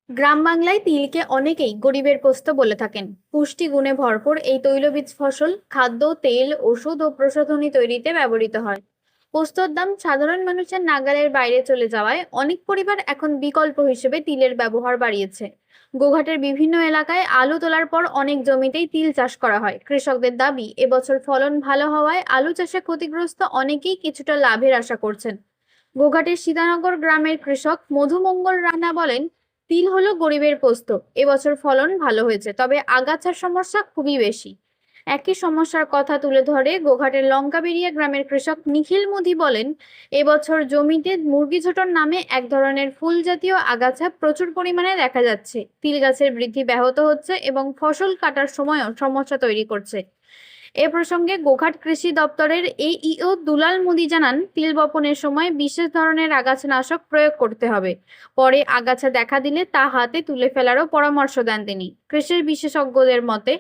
গ্রাম বাংলায় তিলকে অনেকেই গরিবের পোস্ত বলে থাকেন। পুষ্টি গুণে ভরপুর এই তৈলবীজ ফসল খাদ্য, তেল, ওষুধ ও প্রসাধনী তৈরিতে ব্যবহৃত হয়। পোস্তর দাম সাধারণ মানুষের নাগালের বাইরে চলে যাওয়ায় অনেক পরিবার এখন বিকল্প হিসেবে তিলের ব্যবহার বাড়িয়েছে। গোঘাটের বিভিন্ন এলাকায় আলু তোলার পর অনেক জমিতেই তিল চাষ করা হয়। কৃষকদের দাবি, এবছর ফলন ভালো হওয়ায় আলু চাষে ক্ষতিগ্রস্ত অনেকেই কিছুটা লাভের আশা করছেন। গোঘাটের সীতানগর গ্রামের কৃষক মধুমঙ্গল রানা বলেন, তিল হলো গরিবের পোস্ত। এবছর ফলন ভালো হয়েছে, তবে আগাছার সমস্যা খুবই বেশি। একই সমস্যার কথা তুলে ধরে গোঘাটের লঙ্কাবেড়িয়া গ্রামের কৃষক নিখিল মুদি বলেন, এবছর জমিতে মুরগিঝোঁটর নামে এক ধরনের ফুল জাতীয় আগাছা প্রচুর পরিমাণে দেখা যাচ্ছে। তিল গাছের বৃদ্ধি ব্যাহত হচ্ছে এবং ফসল কাটার সময়ও সমস্যা তৈরি করছে। এ প্রসঙ্গে গোঘাট কৃষি দপ্তরের এইইও দুলাল মুদি জানান, তিল বপনের সময় বিশেষ ধরনের আগাছানাশক প্রয়োগ করতে হবে। পরে আগাছা দেখা দিলে তা হাতে তুলে ফেলারও পরামর্শ দেন তিনি। কৃষি বিশেষজ্ঞদের মতে,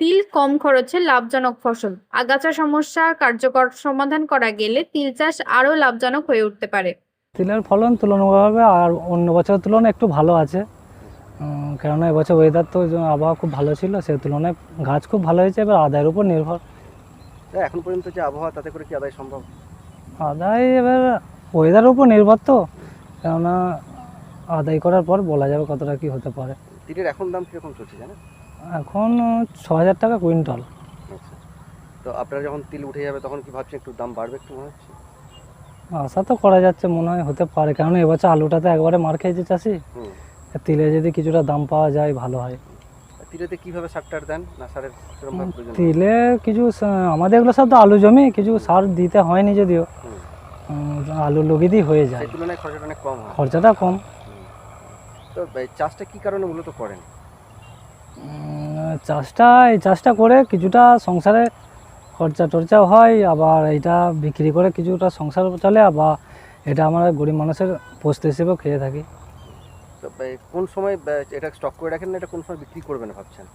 তিল কম খরচে লাভজনক ফসল। আগাছা সমস্যা কার্যকর সমাধান করা গেলে তিল চাষ আরও লাভজনক হয়ে উঠতে পারে। তিলের ফলন তুলনামূলকভাবে আর অন্য বছরের তুলনায় একটু ভালো আছে। কেননা এবছর ওয়েদার তো আবহাওয়া খুব ভালো ছিল, সেই তুলনায় গাছ খুব ভালো হয়েছে। এবার আদায়ের উপর নির্ভর। এখন পর্যন্ত যে আবহাওয়া, তাতে করে কি আদায় সম্ভব? আদায় এবার ওয়েদারের উপর নির্ভর তো, কেননা আদায় করার পর বলা যাবে কতটা কি হতে পারে। তিলের এখন দাম কীরকম চলছে জানেন? এখন 6,000 টাকা কুইন্টাল। আচ্ছা, তো আপনারা যখন তিল উঠে যাবে তখন কি ভাবছেন একটু দাম বাড়বে, একটু মনে হচ্ছে? আশা তো করা যাচ্ছে, মনে হয় হতে পারে, কেননা এবছর আলুটাতে একবারে মার খেয়েছে চাষি। তিলে যদি কিছুটা দাম পাওয়া যায় ভালো হয়। তিলেতে কীভাবে সার টার দেন, না সারের সেরকমভাবে প্রয়োজন? তিলে কিছু আমাদের এগুলো সব তো আলু জমি, কিছু সার দিতে হয়নি যদিও। আলু লগিয়েই হয়ে যায়, সেই তুলনায় খরচাটা অনেক কম হয়। খরচাটা কম। তো এই চাষটা কী কারণে মূলত করেন? এই চাষটা করে কিছুটা সংসারে খরচা টরচাও হয়, আবার এটা বিক্রি করে কিছুটা সংসার চলে, আবার এটা আমরা গরিব মানুষের পোস্ত হিসেবেও খেয়ে থাকি। তো কোন সময় এটা স্টক করে রাখেন, না এটা কোন সময় বিক্রি করবেন ভাবছেন?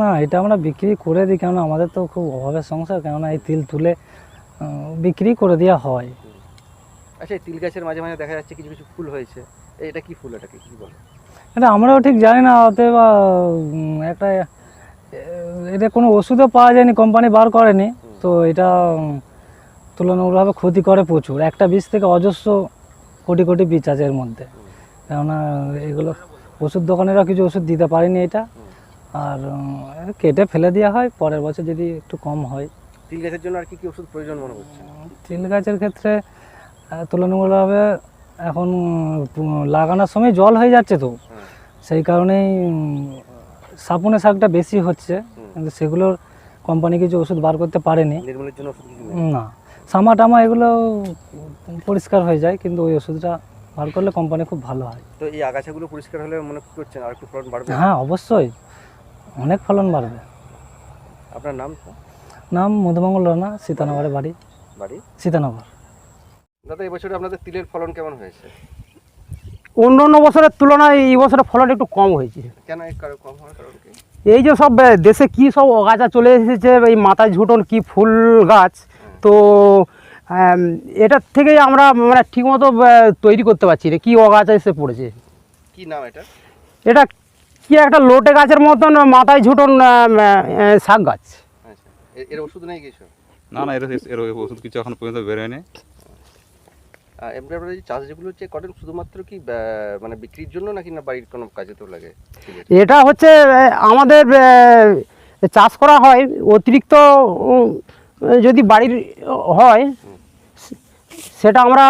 না, এটা আমরা বিক্রি করে দিই, কেননা আমাদের তো খুব অভাবের সংসার, কেননা এই তিল তুলে বিক্রি করে দেওয়া হয়। আচ্ছা, এই তিল গাছের মাঝে মাঝে দেখা যাচ্ছে কিছু কিছু ফুল হয়েছে, এটা কি ফুল, এটাকে কী বলে? এটা আমরাও ঠিক জানি না, অতএব একটা এটা কোনো ওষুধও পাওয়া যায়নি, কোম্পানি বার করেনি। তো এটা তুলনামূলকভাবে ক্ষতি করে প্রচুর। একটা বীজ থেকে অজস্র কোটি কোটি বীজ আছে এর মধ্যে, কেননা এগুলো ওষুধ দোকানেরা কিছু ওষুধ দিতে পারেনি এটা, আর কেটে ফেলে দেওয়া হয়, পরের বছর যদি একটু কম হয়। তিল গাছের জন্য আর কি কি ওষুধ প্রয়োজন মনে হচ্ছে? তিল গাছের ক্ষেত্রে তুলনামূলকভাবে এখন লাগানোর সময় জল হয়ে যাচ্ছে, তো সেই কারণেই সাপুনে শাকটা বেশি হচ্ছে, কিন্তু সেগুলোর কোম্পানি কিছু ওষুধ বার করতে পারেনি। নির্মূলের জন্য ওষুধ কিছু নেই? না, সামা টামা এগুলো পরিষ্কার হয়ে যায়, কিন্তু ওই ওষুধটা বার করলে কোম্পানি খুব ভালো হয়। তো এই আগাছাগুলো পরিষ্কার হলে মনে করছেন আর একটু ফলন বাড়বে? হ্যাঁ, অবশ্যই অনেক ফলন বাড়বে। আপনার নাম? নাম মধুমঙ্গল রানা, সীতানগরে বাড়ি। বাড়ি সীতানগর। দাদা, এবছরে আপনাদের তিলের ফলন কেমন হয়েছে? অন্য অন্য বছরের তুলনায় এই বছরের ফলন একটু কম হয়েছে। কেন কম হওয়ার কারণ কি? এই যে সব দেশে কি সব আগাছা চলে এসেছে, এই মাথায় ঝুটন কি ফুল গাছ, তো এটার থেকেই আমরা মানে ঠিকমতো তৈরি করতে পারছি না, কি আগাছা এসে পড়েছে। কি নাম এটা? এটা কি একটা লোটে গাছের মতন মাথায় ঝুটন শাক গাছ। আচ্ছা, এর ওষুধ নেই কিছু? না না, এর ওষুধ কিছু এখন পর্যন্ত বেরোয়নি। এমনি আপনারা যে চাষ যেগুলো হচ্ছে করেন, শুধুমাত্র কি মানে বিক্রির জন্য, নাকি না বাড়ির কোনো কাজে তো লাগে? এটা হচ্ছে আমাদের চাষ করা হয় অতিরিক্ত, যদি বাড়ির হয় সেটা আমরা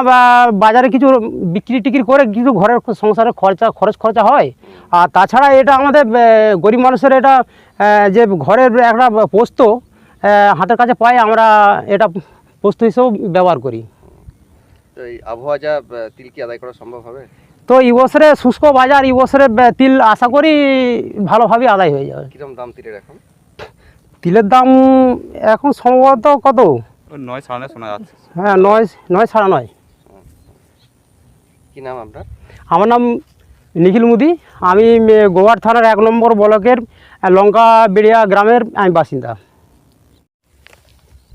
বাজারে কিছু বিক্রি টিক্রি করে কিছু ঘরের সংসারের খরচ খরচা হয়। আর তাছাড়া এটা আমাদের গরিব মানুষের এটা যে ঘরের একটা পোস্ত হাতের কাছে পাই, আমরা এটা পোস্ত হিসেবেও ব্যবহার করি। তো এই আবহাওয়া যা, তিল কি আদায় করা সম্ভব হবে? তো এই বছরে শুষ্ক বাজার, এই বছরে তিল আশা করি ভালোভাবে আদায় হয়ে যাবে। কিরকম দাম তিলের এখন? তিলের দাম এখন সম্ভবত কত? 9-9.5 শোনা যাচ্ছে। হ্যাঁ, 9-9.5। কি নাম আপনার? আমার নাম নিখিল মুদি। আমি গোঘাট থানার 1 নম্বর ব্লকের লঙ্কাবেড়িয়া গ্রামের আমি বাসিন্দা।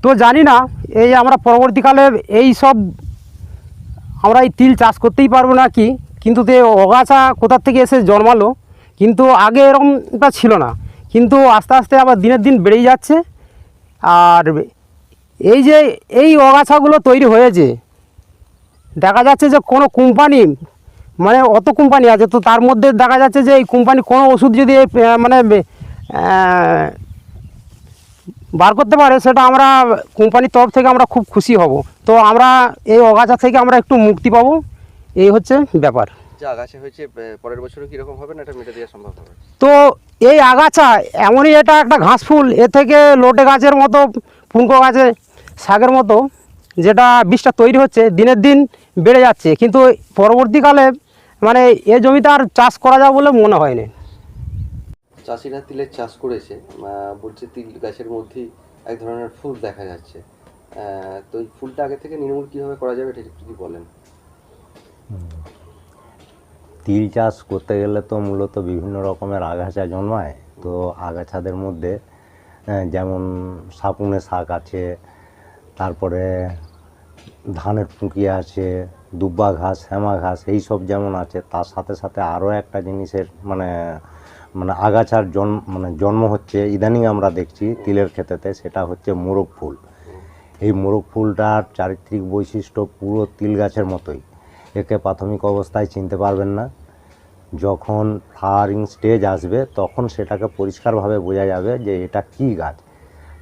তো জানি না এই আমরা পরবর্তীকালে এই সব আমরা এই তিল চাষ করতেই পারবো না কি, কিন্তু অগাছা কোথার থেকে এসে জন্মালো, কিন্তু আগে এরকমটা ছিল না, কিন্তু আস্তে আস্তে আবার দিনের দিন বেড়েই যাচ্ছে। আর এই যে এই অগাছাগুলো তৈরি হয়েছে, দেখা যাচ্ছে যে কোনো কোম্পানি, মানে অত কোম্পানি আছে, তো তার মধ্যে দেখা যাচ্ছে যে এই কোম্পানি কোনো ওষুধ যদি মানে বার করতে পারে, সেটা আমরা কোম্পানির তরফ থেকে আমরা খুব খুশি হব। তো আমরা এই অগাছা থেকে আমরা একটু মুক্তি পাবো, এই হচ্ছে ব্যাপার। যে আগাছা হয়েছে পরের বছরও কিরকম হবে না এটা মেটে দেওয়া সম্ভব হবে? তো এই আগাছা এমনই, এটা একটা ঘাস ফুল, এ থেকে লোটে গাছের মতো, পুঙ্ক গাছে শাকের মতো যেটা বীজটা তৈরি হচ্ছে, দিনের দিন বেড়ে যাচ্ছে, কিন্তু পরবর্তীকালে মানে এ জমিতে আর চাষ করা যাবে বলে মনে হয়নি। চাষিরা তিলের চাষ করেছে, বলছে তিল গাছের মধ্যেই এক ধরনের ফুল দেখা যাচ্ছে। তো এই ফুলটা আগে থেকে নির্মূল কীভাবে করা যাবে এটা যদি বলেন। তিল চাষ করতে গেলে তো মূলত বিভিন্ন রকমের আগাছা জন্মায়। তো আগাছাদের মধ্যে যেমন সাপুনে শাক আছে, তারপরে ধানের পুঁকিয়া আছে, দুব্বা ঘাস, শ্যামা ঘাস, এই সব যেমন আছে, তার সাথে সাথে আরও একটা জিনিসের মানে আগাছার জন্ম হচ্ছে ইদানিং আমরা দেখছি তিলের ক্ষেতেতে, সেটা হচ্ছে মোরগ ফুল। এই মোরগ ফুলটার চারিত্রিক বৈশিষ্ট্য পুরো তিল গাছের মতোই। একে প্রাথমিক অবস্থায় চিনতে পারবেন না, যখন ফ্লাওয়ারিং স্টেজ আসবে তখন সেটাকে পরিষ্কারভাবে বোঝা যাবে যে এটা কী গাছ।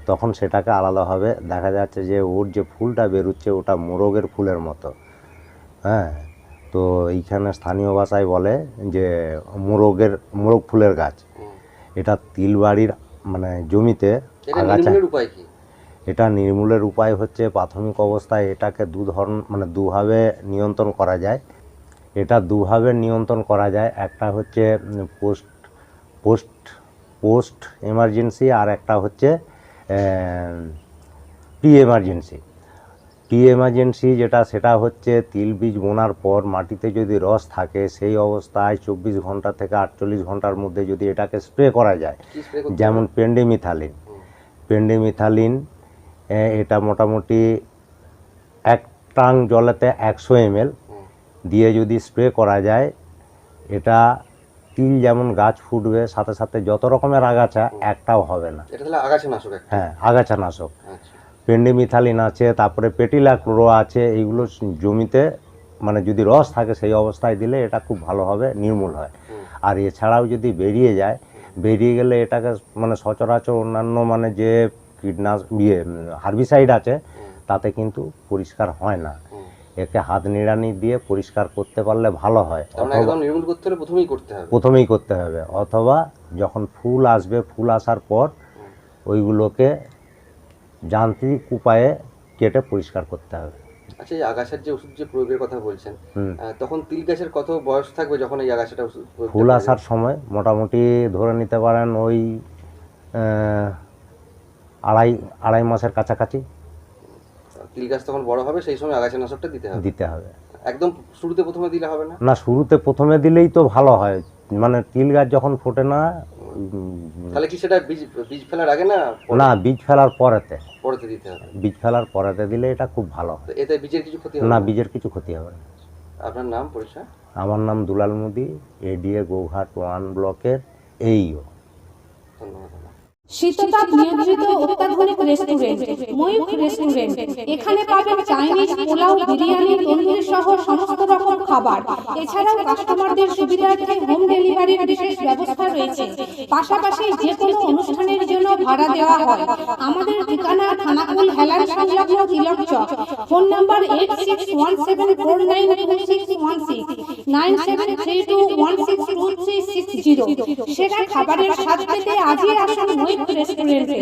তখন সেটাকে আলাদাভাবে দেখা যাচ্ছে যে ওর যে ফুলটা বেরোচ্ছে ওটা মোরগের ফুলের মতো। হ্যাঁ, তো এইখানে স্থানীয় ভাষায় বলে যে মোরগ ফুলের গাছ। এটা তিলবাড়ির মানে জমিতে আগাছা। উপায় কি? এটা নির্মূলের উপায় হচ্ছে প্রাথমিক অবস্থায় এটাকে দুভাবে নিয়ন্ত্রণ করা যায়। এটা দুভাবে নিয়ন্ত্রণ করা যায়, একটা হচ্ছে পোস্ট এমার্জেন্সি, আর একটা হচ্ছে প্রি এমার্জেন্সি সেটা হচ্ছে তিল বীজ বোনার পর মাটিতে যদি রস থাকে সেই অবস্থায় 24 ঘন্টা থেকে 48 ঘন্টার মধ্যে যদি এটাকে স্প্রে করা যায়, যেমন পেন্ডিমিথালিন, এটা মোটামুটি 1 ট্রাং জলেতে 100 ml দিয়ে যদি স্প্রে করা যায়, এটা তিল যেমন গাছ ফুটবে, সাথে সাথে যত রকমের আগাছা একটাও হবে না। এটা তাহলে আগাছানাশক? হ্যাঁ, আগাছানাশক। আচ্ছা। পেন্ডিমিথালিন আছে, তারপরে পেটিলাক্লোরো আছে, এইগুলো জমিতে মানে যদি রস থাকে সেই অবস্থায় দিলে এটা খুব ভালোভাবে নির্মূল হয়। আর এছাড়াও যদি বেরিয়ে গেলে এটাকে মানে সচরাচর অন্যান্য মানে যে হার্বিসাইড আছে তাতে কিন্তু পরিষ্কার হয় না। একে হাত নিড়ানি দিয়ে পরিষ্কার করতে পারলে ভালো হয়। প্রথমেই করতে হবে, অথবা যখন ফুল আসবে, ফুল আসার পর ওইগুলোকে যান্ত্রিক উপায়ে কেটে পরিষ্কার করতে হবে। আচ্ছা, এই আগাছার যে ওষুধ যে প্রয়োগের কথা বলছেন, তখন তিল গাছের কত বয়স থাকবে যখন এই আগাছাটা ফুল আসার সময়? মোটামুটি ধরে নিতে পারেন ওই আড়াই মাসের কাছাকাছি। তিল গাছ তখন বড় হবে, সেই সময় আগাছানাশকটা দিতে হবে। একদম শুরুতে প্রথমে দিলে হবে না? না, শুরুতে প্রথমে দিলেই তো ভালো হয়, মানে তিল গাছ যখন ফোটে না। তাহলে কি সেটা বীজ ফেলার আগে না? না, বীজ ফেলার পরেতে দিতে হবে। বীজ ফেলার পরেতে দিলে এটা খুব ভালো হয়। এতে বীজের কিছু ক্ষতি হবে না? বীজের কিছু ক্ষতি হবে না। আপনার নাম, পরিচয়? আমার নাম দুলাল মুদি, এডিএ গোঘাট 1 ব্লকের এইও। ধন্যবাদ। শীততাপ নিয়ন্ত্রিত অত্যাধুনিক রেস্টুরেন্ট ময়ূখ রেস্টুরেন্ট। এখানে পাবেন চাইনিজ, পোলাও, বিরিয়ানি, তন্দুরি সহ সমস্ত রকম খাবার। এছাড়াও কাস্টমারদের সুবিধার্থে হোম ডেলিভারির বিশেষ ব্যবস্থা রয়েছে। পাশাপাশি যে কোনো অনুষ্ঠানের জন্য ভাড়া দেওয়া হয়। আমাদের ঠিকানা থানাকুল হেলান সংলগ্ন তিলক চক। Phone number 8617492616 9732162360। সেরা খাবারের স্বাদ পেতে আজই আসুন ময়ূখ রেস্টুরেন্টে।